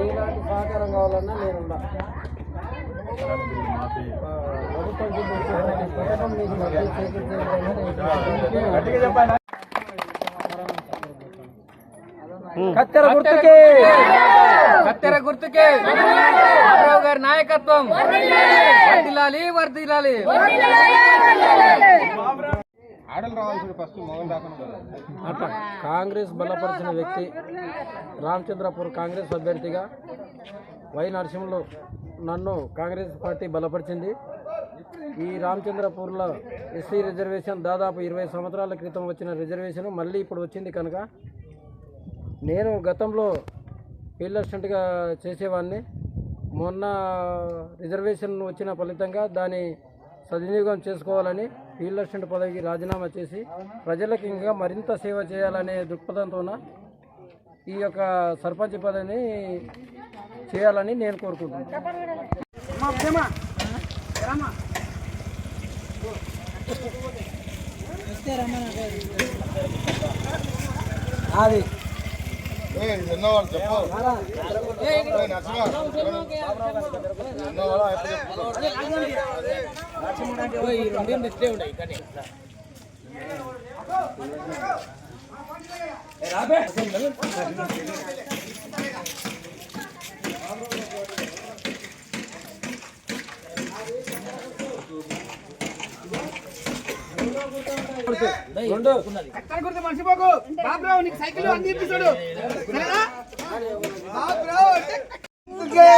ఏలాంటి సహకారం కావాలన్నా నేనున్నా. కత్తెర గుర్తుకే, కత్తెర గుర్తుకే బాబురావు గారి నాయకత్వం వర్ధిల్లాలి, వర్ధిల్లాలి. అట్లా కాంగ్రెస్ బలపరిచిన వ్యక్తి రామచంద్రపూర్ కాంగ్రెస్ అభ్యర్థిగా వై నరసింహులు నన్ను కాంగ్రెస్ పార్టీ బలపరిచింది. ఈ రామచంద్రపూర్లో ఎస్సీ రిజర్వేషన్ దాదాపు 20 సంవత్సరాల క్రితం వచ్చిన రిజర్వేషన్ మళ్ళీ ఇప్పుడు వచ్చింది కనుక నేను గతంలో ఫీల్డ్ అసిస్టెంట్గా చేసేవాడిని. మొన్న రిజర్వేషన్ వచ్చిన ఫలితంగా దాన్ని సద్వినియోగం చేసుకోవాలని ఫీల్డ్ అసిస్టెంట్ పదవికి రాజీనామా చేసి ప్రజలకు ఇంకా మరింత సేవ చేయాలనే దృక్పథంతో ఈ యొక్క సర్పంచ్ పదవిని చేయాలని నేను కోరుకుంటున్నాను. అది మర్చిపోకు బాబురావు, నీకు సైకిల్ అన్ని ఇప్పిస్తాడు. గుర్తుకే